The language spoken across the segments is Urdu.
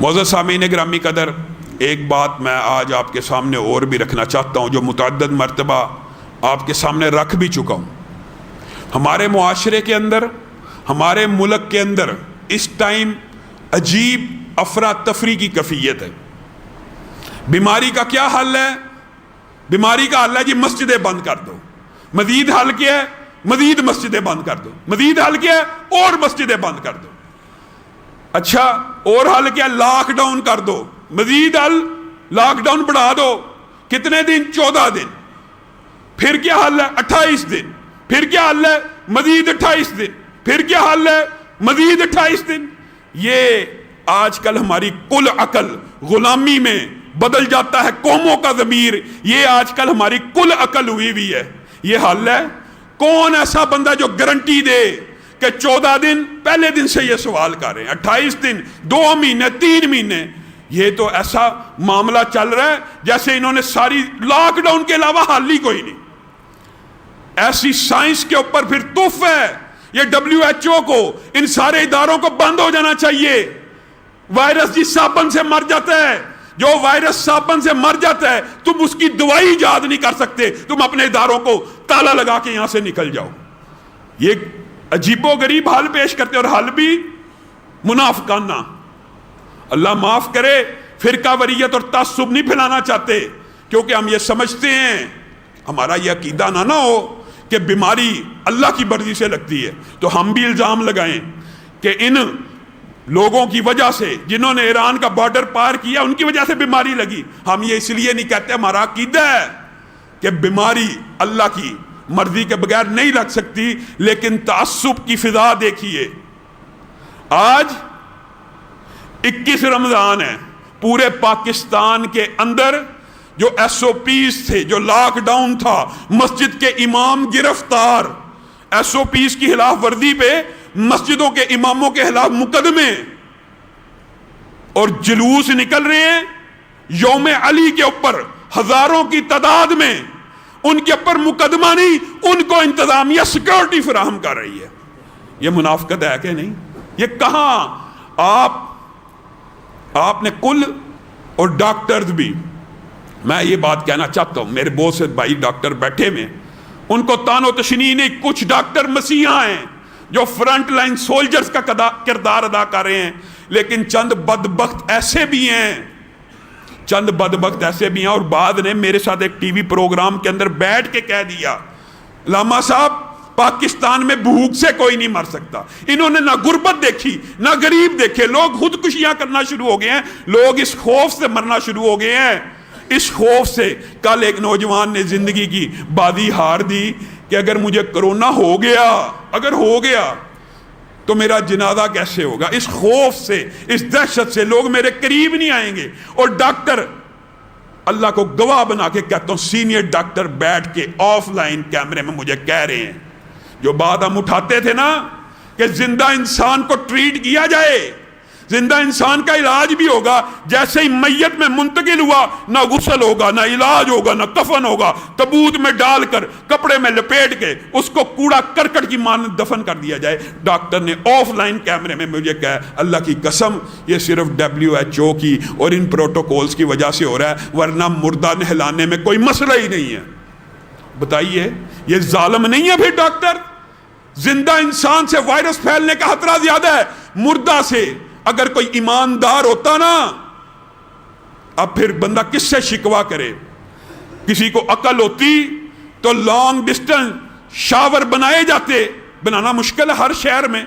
معزز سامعین گرامی قدر، ایک بات میں آج آپ کے سامنے اور بھی رکھنا چاہتا ہوں جو متعدد مرتبہ آپ کے سامنے رکھ بھی چکا ہوں۔ ہمارے معاشرے کے اندر، ہمارے ملک کے اندر اس ٹائم عجیب افراتفری کی کیفیت ہے۔ بیماری کا کیا حل ہے؟ بیماری کا حل ہے جی مسجدیں بند کر دو۔ مزید حل کیا ہے؟ مزید مسجدیں بند کر دو۔ مزید حل کیا ہے؟ اور مسجدیں بند کر دو۔ اچھا اور حل کیا؟ لاک ڈاؤن کر دو۔ مزید حل لاک ڈاؤن بڑھا دو۔ کتنے دن؟ 14 دن۔ پھر کیا حل ہے؟ 28 دن۔ پھر کیا حل ہے؟ مزید 28 دن۔ پھر کیا حل ہے؟ مزید 28 دن۔ یہ آج کل ہماری کل عقل غلامی میں بدل جاتا ہے قوموں کا ضمیر، یہ آج کل ہماری کل عقل ہوئی ہے۔ یہ حل ہے؟ کون ایسا بندہ جو گارنٹی دے کہ 14 دن پہلے دن سے یہ سوال کر رہے ہیں، 28 دن، 2 مہینے، 3 مہینے؟ یہ تو ایسا معاملہ چل رہا ہے جیسے انہوں نے ساری لاک ڈاؤن کے علاوہ حل ہی کوئی نہیں۔ ایسی سائنس کے اوپر پھر تف ہے۔ یہ WHO کو، ان سارے اداروں کو بند ہو جانا چاہیے۔ وائرس جس صابن سے مر جاتا ہے، جو وائرس صابن سے مر جاتا ہے، تم اس کی دوائی ایجاد نہیں کر سکتے، تم اپنے اداروں کو تالا لگا کے یہاں سے نکل جاؤ۔ یہ عجیب و غریب حل پیش کرتے اور حل بھی منافقانہ۔ اللہ معاف کرے، فرقہ واریت اور تعصب نہیں پھیلانا چاہتے، کیونکہ ہم یہ سمجھتے ہیں، ہمارا یہ عقیدہ نہ ہو کہ بیماری اللہ کی مرضی سے لگتی ہے تو ہم بھی الزام لگائیں کہ ان لوگوں کی وجہ سے جنہوں نے ایران کا بارڈر پار کیا ان کی وجہ سے بیماری لگی۔ ہم یہ اس لیے نہیں کہتے، ہمارا عقیدہ ہے کہ بیماری اللہ کی مرضی کے بغیر نہیں لگ سکتی، لیکن تعصب کی فضا دیکھیے۔ آج 21 رمضان ہے، پورے پاکستان کے اندر جو SOPs تھے، جو لاک ڈاؤن تھا، مسجد کے امام گرفتار، SOPs کی خلاف ورزی پہ مسجدوں کے اماموں کے خلاف مقدمے اور جلوس نکل رہے ہیں یوم علی کے اوپر ہزاروں کی تعداد میں۔ ان کے اوپر مقدمہ نہیں، ان کو انتظامیہ سیکورٹی فراہم کر رہی ہے۔ یہ منافقت ہے کہ نہیں؟ یہ کہاں آپ نے کل اور ڈاکٹرز بھی، میں یہ بات کہنا چاہتا ہوں، میرے بہت سے بھائی ڈاکٹر بیٹھے میں، ان کو تان و تشنیع نہیں، کچھ ڈاکٹر مسیحا ہیں جو فرنٹ لائن سولجرز کا کردار ادا کر رہے ہیں، لیکن چند بدبخت ایسے بھی ہیں، اور بعد نے میرے ساتھ ایک ٹی وی پروگرام کے اندر بیٹھ کے کہہ دیا، علامہ صاحب پاکستان میں بھوک سے کوئی نہیں مر سکتا۔ انہوں نے نہ غربت دیکھی، نہ غریب دیکھے، لوگ خودکشیاں کرنا شروع ہو گئے ہیں، لوگ اس خوف سے مرنا شروع ہو گئے ہیں، اس خوف سے۔ کل ایک نوجوان نے زندگی کی بازی ہار دی کہ اگر مجھے کرونا ہو گیا تو میرا جنازہ کیسے ہوگا؟ اس خوف سے، اس دہشت سے لوگ میرے قریب نہیں آئیں گے۔ اور ڈاکٹر، اللہ کو گواہ بنا کے کہتا ہوں، سینئر ڈاکٹر بیٹھ کے آف لائن کیمرے میں مجھے کہہ رہے ہیں، جو بات ہم اٹھاتے تھے نا کہ زندہ انسان کو ٹریٹ کیا جائے، زندہ انسان کا علاج بھی ہوگا، جیسے ہی میت میں منتقل ہوا نہ غسل ہوگا، نہ علاج ہوگا، نہ کفن ہوگا، تابوت میں ڈال کر کپڑے میں لپیٹ کے اس کو کوڑا کرکٹ کی مانند دفن کر دیا جائے۔ ڈاکٹر نے آف لائن کیمرے میں مجھے کہا، اللہ کی قسم یہ صرف WHO کی اور ان پروٹوکولز کی وجہ سے ہو رہا ہے، ورنہ مردہ نہلانے میں کوئی مسئلہ ہی نہیں ہے۔ بتائیے یہ ظالم نہیں ہے پھر ڈاکٹر؟ زندہ انسان سے وائرس پھیلنے کا خطرہ زیادہ ہے مردہ سے۔ اگر کوئی ایماندار ہوتا نا، اب پھر بندہ کس سے شکوا کرے؟ کسی کو عقل ہوتی تو لانگ ڈسٹنس شاور بنائے جاتے، بنانا مشکل ہے ہر شہر میں،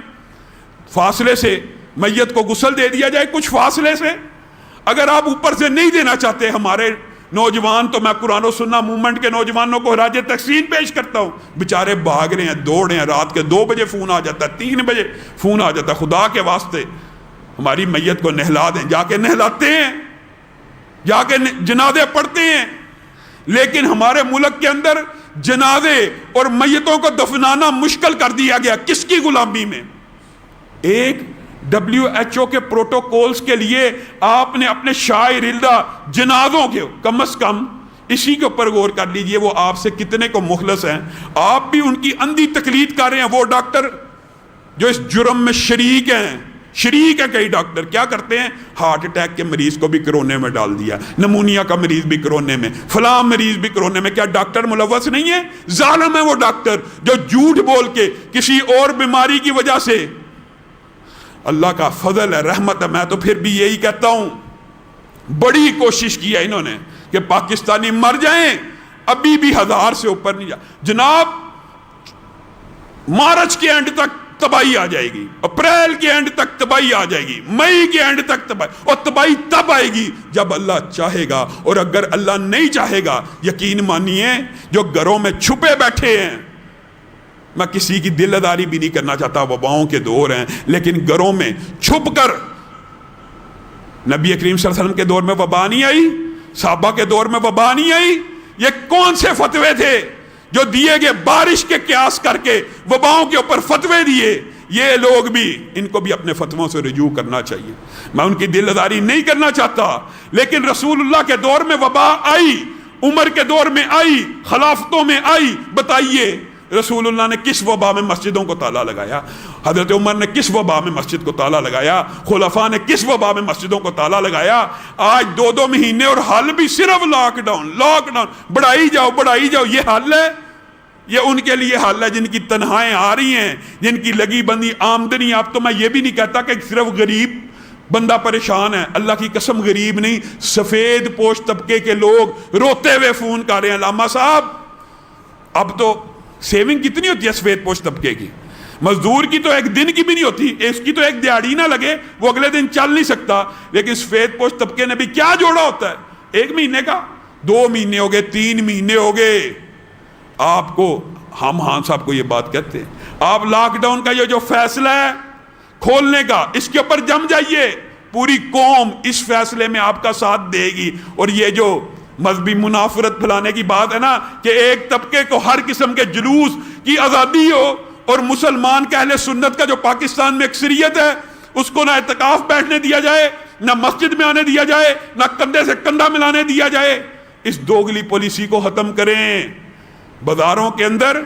فاصلے سے میت کو غسل دے دیا جائے کچھ فاصلے سے۔ اگر آپ اوپر سے نہیں دینا چاہتے ہمارے نوجوان، تو میں قرآن و سنہ موومنٹ کے نوجوانوں کو خراج تحسین پیش کرتا ہوں، بیچارے بھاگ رہے ہیں، دوڑ رہے ہیں، رات کے 2 بجے فون آ جاتا ہے، 3 بجے فون آ جاتا ہے، خدا کے واسطے ہماری میت کو نہلا دیں۔ جا کے نہلاتے ہیں، جا کے جنازے پڑھتے ہیں، لیکن ہمارے ملک کے اندر جنازے اور میتوں کو دفنانا مشکل کر دیا گیا۔ کس کی غلامی میں؟ ایک WHO کے پروٹوکولز کے لیے آپ نے اپنے شائع رضا جنازوں کے کم از کم اسی کے اوپر غور کر لیجئے، وہ آپ سے کتنے کو مخلص ہیں۔ آپ بھی ان کی اندھی تقلید کر رہے ہیں۔ وہ ڈاکٹر جو اس جرم میں شریک ہیں، شریک ہے کئی ڈاکٹر، کیا کرتے ہیں؟ ہارٹ اٹیک کے مریض کو بھی کرونے میں ڈال دیا، نمونیا کا مریض بھی کرونے میں، فلاں مریض بھی کرونے میں۔ کیا ڈاکٹر ملوث نہیں ہے؟ ظالم ہے وہ ڈاکٹر جو جھوٹ بول کے کسی اور بیماری کی وجہ سے۔ اللہ کا فضل ہے، رحمت ہے۔ میں تو پھر بھی یہی کہتا ہوں، بڑی کوشش کی ہے انہوں نے کہ پاکستانی مر جائیں، ابھی بھی 1000 سے اوپر نہیں جا۔ جناب مارچ کے اینڈ تک تباہی آ جائے گی، اپریل کے اینڈ تک تباہی آ جائے گی، مئی کے اینڈ تک تباہی، اور تباہی تب آئے گی جب اللہ چاہے گا۔ اور اگر اللہ نہیں چاہے گا، یقین مانیے جو گھروں میں چھپے بیٹھے ہیں، میں کسی کی دل داری بھی نہیں کرنا چاہتا، وباؤں کے دور ہیں، لیکن گھروں میں چھپ کر، نبی کریم صلی اللہ علیہ وسلم کے دور میں وبا نہیں آئی، صحابہ کے دور میں وبا نہیں آئی۔ یہ کون سے فتوے تھے جو دیے گئے بارش کے قیاس کر کے وباؤں کے اوپر فتوے دیے؟ یہ لوگ بھی، ان کو بھی اپنے فتووں سے رجوع کرنا چاہیے۔ میں ان کی دل داری نہیں کرنا چاہتا، لیکن رسول اللہ کے دور میں وبا آئی، عمر کے دور میں آئی، خلافتوں میں آئی۔ بتائیے رسول اللہ نے کس وبا میں مسجدوں کو تالا لگایا؟ حضرت عمر نے کس وبا میں مسجد کو تالا لگایا؟ خلفاء نے کس وبا میں مسجدوں کو تالا لگایا؟ آج 2 مہینے اور حل بھی صرف لاک ڈاؤن، بڑھائی جاؤ، یہ حل ہے؟ یہ ان کے لیے حل ہے جن کی تنہائیں آ رہی ہیں، جن کی لگی بندی آمدنی۔ اب تو میں یہ بھی نہیں کہتا کہ صرف غریب بندہ پریشان ہے، اللہ کی قسم غریب نہیں، سفید پوش طبقے کے لوگ روتے ہوئے فون کر رہے ہیں، علامہ صاحب اب تو سیونگ کتنی ہوتی ہے سفید پوش طبقے کی؟ مزدور کی تو ایک دن کی بھی نہیں ہوتی، اس کی تو ایک دیہڑی نہ لگے وہ اگلے دن چل نہیں سکتا، لیکن سفید پوش طبقے نے بھی کیا جوڑا ہوتا ہے؟ 1 مہینے کا، 2 مہینے ہو گئے، 3 مہینے ہو گئے آپ کو۔ ہم خان صاحب کو یہ بات کہتے ہیں، آپ لاک ڈاؤن کا یہ جو فیصلہ ہے کھولنے کا، اس کے اوپر جم جائیے، پوری قوم اس فیصلے میں آپ کا ساتھ دے گی۔ اور یہ جو مذہبی منافرت پھیلانے کی بات ہے نا کہ ایک طبقے کو ہر قسم کے جلوس کی آزادی ہو، اور مسلمان کے اہل سنت کا جو پاکستان میں اکثریت ہے اس کو نہ اعتکاف بیٹھنے دیا جائے، نہ مسجد میں آنے دیا جائے، نہ کندھے سے کندھا ملانے دیا جائے۔ اس دوگلی پالیسی کو ختم کریں بازاروں کے اندر۔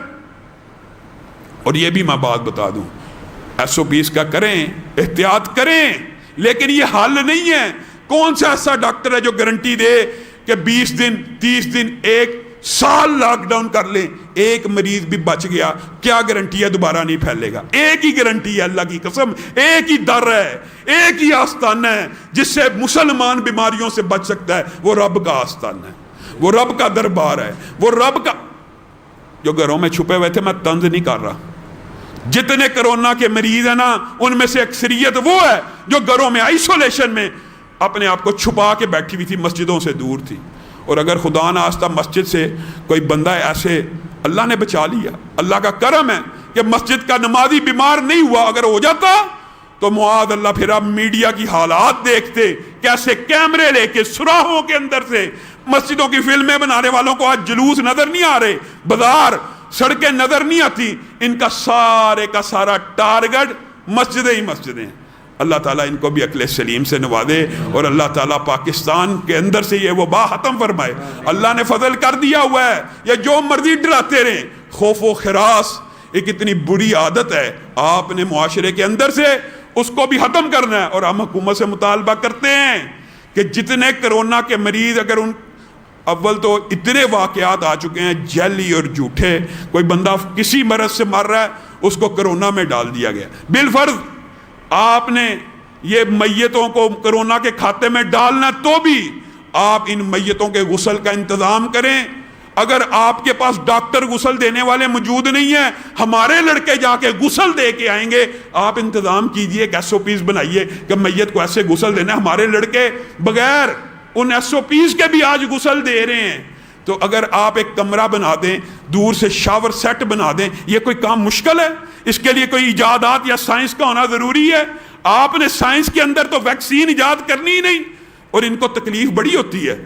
اور یہ بھی میں بات بتا دوں، SOPs کا کریں، احتیاط کریں، لیکن یہ حل نہیں ہے۔ کون سا ایسا ڈاکٹر ہے جو گارنٹی دے کہ 20 دن 30 دن 1 سال لاک ڈاؤن کر لیں، ایک مریض بھی بچ گیا، کیا گارنٹی ہے دوبارہ نہیں پھیلے گا؟ ایک ہی گارنٹی ہے، اللہ کی قسم، ایک ہی در ہے، ایک ہی آستانہ ہے جس سے مسلمان بیماریوں سے بچ سکتا ہے، وہ رب کا آستانہ ہے، وہ رب کا دربار ہے، وہ رب کا۔ جو گھروں میں چھپے ہوئے تھے، میں طنز نہیں کر رہا، جتنے کرونا کے مریض ہیں نا ان میں سے اکثریت وہ ہے جو گھروں میں آئسولیشن میں اپنے آپ کو چھپا کے بیٹھی ہوئی تھی، مسجدوں سے دور تھی۔ اور اگر خدا ناخواستہ مسجد سے کوئی بندہ ایسے اللہ نے بچا لیا، اللہ کا کرم ہے کہ مسجد کا نمازی بیمار نہیں ہوا، اگر ہو جاتا تو معاذ اللہ پھر آپ میڈیا کی حالات دیکھتے، کیسے کیمرے لے کے سراہوں کے اندر سے مسجدوں کی فلمیں بنانے والوں کو آج جلوس نظر نہیں آ رہے، بازار سڑکیں نظر نہیں آتی، ان کا سارے کا سارا ٹارگٹ مسجدیں ہی مسجدیں ہیں۔ اللہ تعالیٰ ان کو بھی عقل سلیم سے نوازے، اور اللہ تعالیٰ پاکستان کے اندر سے یہ وبا ختم فرمائے۔ اللہ نے فضل کر دیا ہوا ہے، یہ جو مرضی ڈراتے رہیں، خوف و خراس ایک اتنی بری عادت ہے، آپ نے معاشرے کے اندر سے اس کو بھی ختم کرنا ہے۔ اور ہم حکومت سے مطالبہ کرتے ہیں کہ جتنے کرونا کے مریض، اگر ان اول تو اتنے واقعات آ چکے ہیں جعلی اور جھوٹے، کوئی بندہ کسی مرض سے مر رہا ہے اس کو کرونا میں ڈال دیا گیا، بالفرض آپ نے یہ میتوں کو کرونا کے کھاتے میں ڈالنا، تو بھی آپ ان میتوں کے غسل کا انتظام کریں۔ اگر آپ کے پاس ڈاکٹر غسل دینے والے موجود نہیں ہیں، ہمارے لڑکے جا کے غسل دے کے آئیں گے، آپ انتظام کیجئے، ایک SOPs بنائیے کہ میت کو ایسے غسل دینا ہے۔ ہمارے لڑکے بغیر ان SOPs کے بھی آج غسل دے رہے ہیں۔ تو اگر آپ ایک کمرہ بنا دیں، دور سے شاور سیٹ بنا دیں، یہ کوئی کام مشکل ہے؟ اس کے لیے کوئی ایجادات یا سائنس کا ہونا ضروری ہے؟ آپ نے سائنس کے اندر تو ویکسین ایجاد کرنی ہی نہیں، اور ان کو تکلیف بڑی ہوتی ہے۔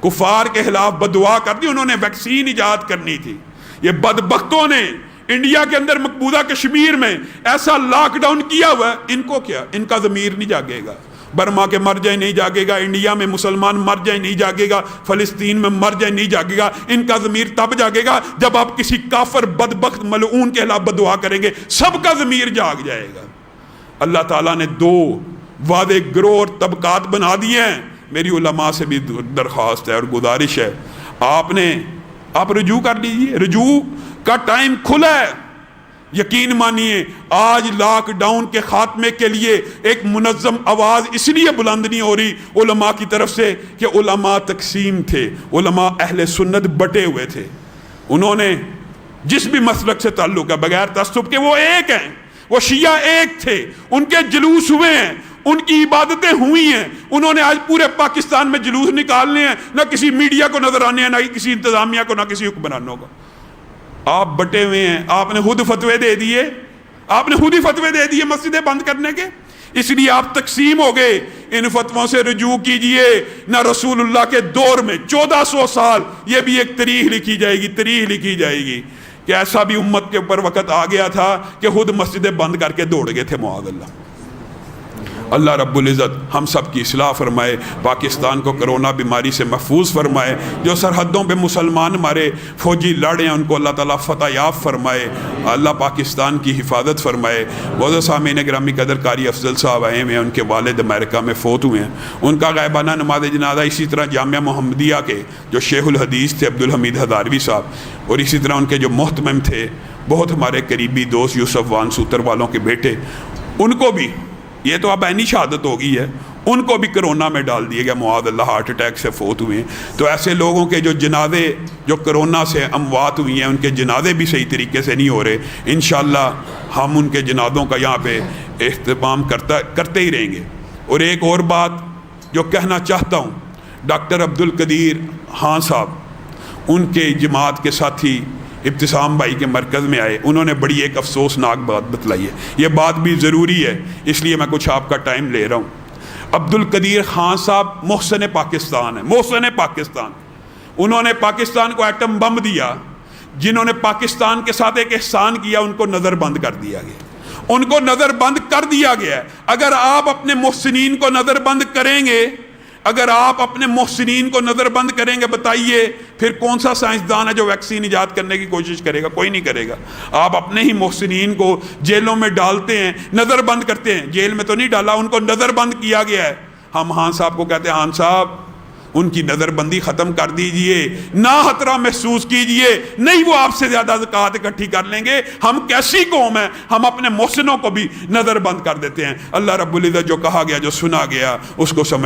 کفار کے خلاف بددعا کر دی، انہوں نے ویکسین ایجاد کرنی تھی۔ یہ بدبختوں نے انڈیا کے اندر مقبوضہ کشمیر میں ایسا لاک ڈاؤن کیا ہوا ہے، ان کو کیا، ان کا ضمیر نہیں جاگے گا؟ برما کے مر جائے نہیں جاگے گا، انڈیا میں مسلمان مر جائے نہیں جاگے گا، فلسطین میں مر جائے نہیں جاگے گا۔ ان کا ضمیر تب جاگے گا جب آپ کسی کافر بدبخت ملعون کے خلاف بددعا کریں گے، سب کا ضمیر جاگ جائے گا۔ اللہ تعالیٰ نے دو واضح گروہ اور طبقات بنا دیے ہیں. میری علماء سے بھی درخواست ہے اور گزارش ہے، آپ رجوع کر لیجیے، رجوع کا ٹائم کھلا ہے. یقین مانیے آج لاک ڈاؤن کے خاتمے کے لیے ایک منظم آواز اس لیے بلند نہیں ہو رہی علماء کی طرف سے کہ علماء تقسیم تھے، علماء اہل سنت بٹے ہوئے تھے. انہوں نے جس بھی مسلک سے تعلق ہے بغیر تعصب کے وہ ایک ہیں، وہ شیعہ ایک تھے، ان کے جلوس ہوئے ہیں، ان کی عبادتیں ہوئی ہیں. انہوں نے آج پورے پاکستان میں جلوس نکالنے ہیں، نہ کسی میڈیا کو نظر آنے ہیں، نہ کسی انتظامیہ کو، نہ کسی حکمرانوں کو. آپ بٹے ہوئے ہیں، آپ نے خود فتوے دے دیے، آپ نے خود ہی فتوے دے دیے مسجدیں بند کرنے کے، اس لیے آپ تقسیم ہو گئے. ان فتووں سے رجوع کیجئے. نہ رسول اللہ کے دور میں 1400 سال، یہ بھی ایک تاریخ لکھی جائے گی، تاریخ لکھی جائے گی کہ ایسا بھی امت کے اوپر وقت آ گیا تھا کہ خود مسجدیں بند کر کے دوڑ گئے تھے معاذ اللہ. اللہ رب العزت ہم سب کی اصلاح فرمائے، پاکستان کو کرونا بیماری سے محفوظ فرمائے. جو سرحدوں پہ مسلمان ہمارے فوجی لڑے ہیں ان کو اللہ تعالیٰ فتح یاب فرمائے. اللہ پاکستان کی حفاظت فرمائے. معزز سامعین گرامی قدر قاری افضل صاحب آئے ہیں، ان کے والد امریکہ میں فوت ہوئے ہیں. ان کا غائبانہ نماز جنازہ اسی طرح جامعہ محمدیہ کے جو شیخ الحدیث تھے عبدالحمید ہزاروی صاحب، اور اسی طرح ان کے جو محتمم تھے بہت ہمارے قریبی دوست یوسف وان سوتر والوں کے بیٹے، ان کو بھی یہ تو اب عینی شہادت ہو گئی ہے، ان کو بھی کرونا میں ڈال دیے گیا معاذ اللہ، ہارٹ اٹیک سے فوت ہوئے ہیں. تو ایسے لوگوں کے جو جنازے جو کرونا سے اموات ہوئی ہیں ان کے جنازے بھی صحیح طریقے سے نہیں ہو رہے. انشاءاللہ ہم ان کے جنازوں کا یہاں پہ اہتمام کرتے ہی رہیں گے. اور ایک اور بات جو کہنا چاہتا ہوں، ڈاکٹر عبدالقدیر خان صاحب ان کے جماعت کے ساتھی ابتسام بھائی کے مرکز میں آئے، انہوں نے بڑی ایک افسوسناک بات بتلائی ہے. یہ بات بھی ضروری ہے اس لیے میں کچھ آپ کا ٹائم لے رہا ہوں. عبدالقدیر خان صاحب محسن پاکستان ہیں، محسن پاکستان. انہوں نے پاکستان کو ایٹم بم دیا. جنہوں نے پاکستان کے ساتھ ایک احسان کیا ان کو نظر بند کر دیا گیا، ان کو نظر بند کر دیا گیا ہے. اگر آپ اپنے محسنین کو نظر بند کریں گے، اگر آپ اپنے محسنین کو نظر بند کریں گے، بتائیے پھر کون سا سائنسدان ہے جو ویکسین ایجاد کرنے کی کوشش کرے گا؟ کوئی نہیں کرے گا. آپ اپنے ہی محسنین کو جیلوں میں ڈالتے ہیں، نظر بند کرتے ہیں. جیل میں تو نہیں ڈالا، ان کو نظر بند کیا گیا ہے. ہم خان صاحب کو کہتے ہیں خان صاحب ان کی نظر بندی ختم کر دیجئے، نہ خطرہ محسوس کیجئے، نہیں وہ آپ سے زیادہ زکوٰۃ اکٹھی کر لیں گے. ہم کیسی قوم ہیں، ہم اپنے محسنوں کو بھی نظر بند کر دیتے ہیں. اللہ رب العزت جو کہا گیا، جو سنا گیا، اس کو سمجھ